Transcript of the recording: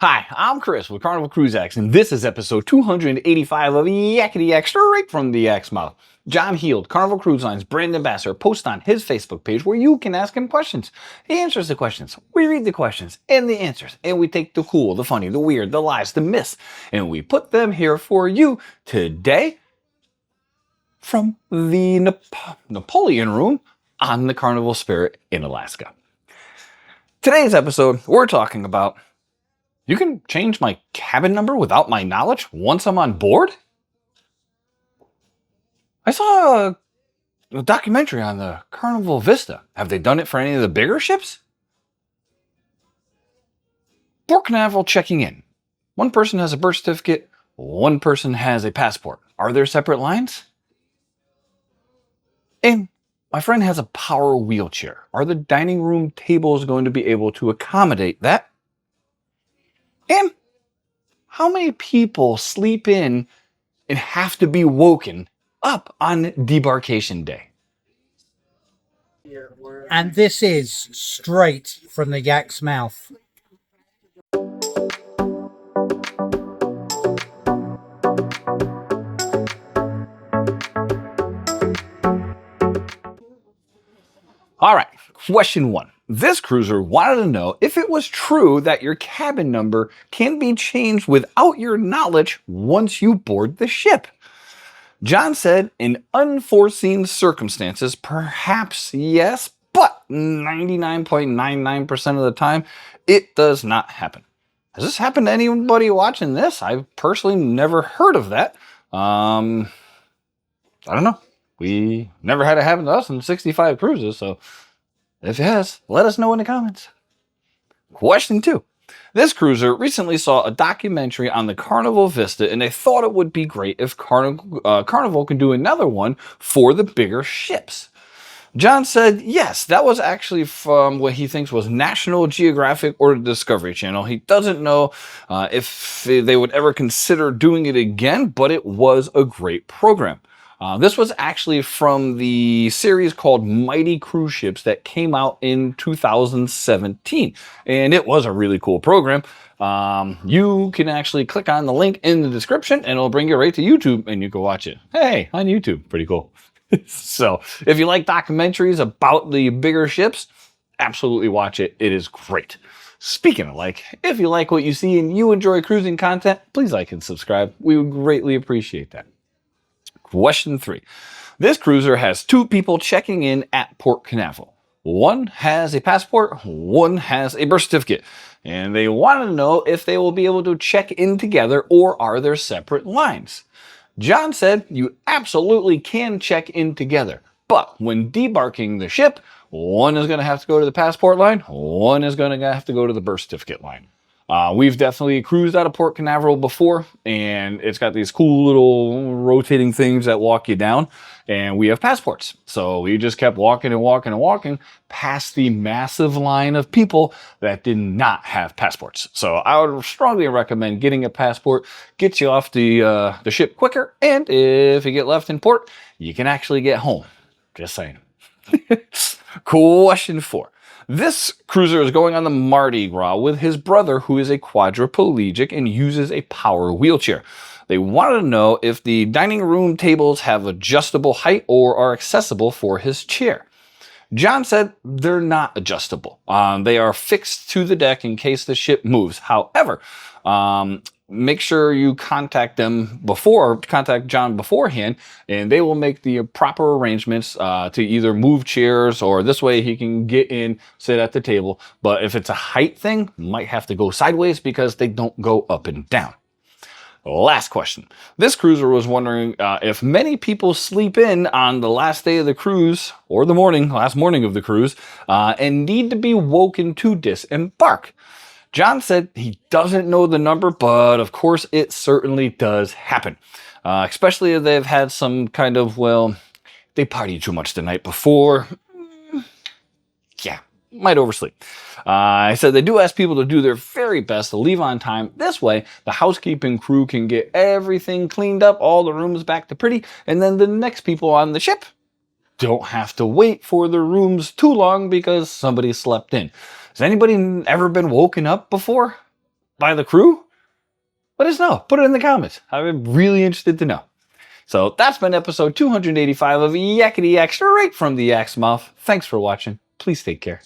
Hi, I'm Chris with Carnival Cruise Line, and this is episode 285 of Yakety-Yak, straight from the Yak's mouth. John Heald, Carnival Cruise Line's brand ambassador, posts on his Facebook page where you can ask him questions. He answers the questions, we read the questions and the answers, and we take the cool, the funny, the weird, the lies, the myths, and we put them here for you today from the Napoleon Room on the Carnival Spirit in Alaska. Today's episode, we're talking about, you can change my cabin number without my knowledge once I'm on board? I saw a documentary on the Carnival Vista. Have they done it for any of the bigger ships? Port Canaveral checking in. One person has a birth certificate, one person has a passport. Are there separate lines? And my friend has a power wheelchair. Are the dining room tables going to be able to accommodate that? And how many people sleep in and have to be woken up on Debarkation Day? And this is straight from the Yak's mouth. All right, question one. This cruiser wanted to know if it was true that your cabin number can be changed without your knowledge once you board the ship. John said, in unforeseen circumstances, perhaps yes, but 99.99% of the time, it does not happen. Has this happened to anybody watching this? I've personally never heard of that. I don't know. We never had it happen to us in 65 cruises, so if it has, let us know in the comments. Question two. This cruiser recently saw a documentary on the Carnival Vista, and they thought it would be great if Carnival could do another one for the bigger ships. John said, yes, that was actually from what he thinks was National Geographic or the Discovery Channel. He doesn't know if they would ever consider doing it again, but it was a great program. This was actually from the series called Mighty Cruise Ships that came out in 2017, and it was a really cool program. You can actually click on the link in the description and it'll bring you right to YouTube and you can watch it. Hey, on YouTube, pretty cool. So if you like documentaries about the bigger ships, absolutely watch it. It is great. Speaking of like, if you like what you see and you enjoy cruising content, please like and subscribe. We would greatly appreciate that. Question three. This cruiser has two people checking in at Port Canaveral. One has a passport, one has a birth certificate, and they want to know if they will be able to check in together or are there separate lines. John said you absolutely can check in together, but when debarking the ship, one is going to have to go to the passport line, one is going to have to go to the birth certificate line. We've definitely cruised out of Port Canaveral before, and it's got these cool little rotating things that walk you down, and we have passports. So we just kept walking and walking and walking past the massive line of people that did not have passports. So I would strongly recommend getting a passport, gets you off the ship quicker, and if you get left in port, you can actually get home. Just saying. Question four. This cruiser is going on the Mardi Gras with his brother, who is a quadriplegic and uses a power wheelchair. They wanted to know if the dining room tables have adjustable height or are accessible for his chair. John said they're not adjustable. They are fixed to the deck in case the ship moves. However, make sure you contact John beforehand, and they will make the proper arrangements to either move chairs or this way he can get in, sit at the table. But if it's a height thing, might have to go sideways because they don't go up and down. Last question. This cruiser was wondering if many people sleep in on the last day of the cruise or the last morning of the cruise and need to be woken to disembark. John said he doesn't know the number, but of course it certainly does happen. Especially if they've had some kind of, they partied too much the night before. Yeah, might oversleep. I said they do ask people to do their very best to leave on time. This way, the housekeeping crew can get everything cleaned up, all the rooms back to pretty, and then the next people on the ship don't have to wait for their rooms too long because somebody slept in. Has anybody ever been woken up before? by the crew? Let us know. Put it in the comments. I'm really interested to know. So that's been episode 285 of Yakety-Yak, straight from the Yak's mouth. Thanks for watching. Please take care.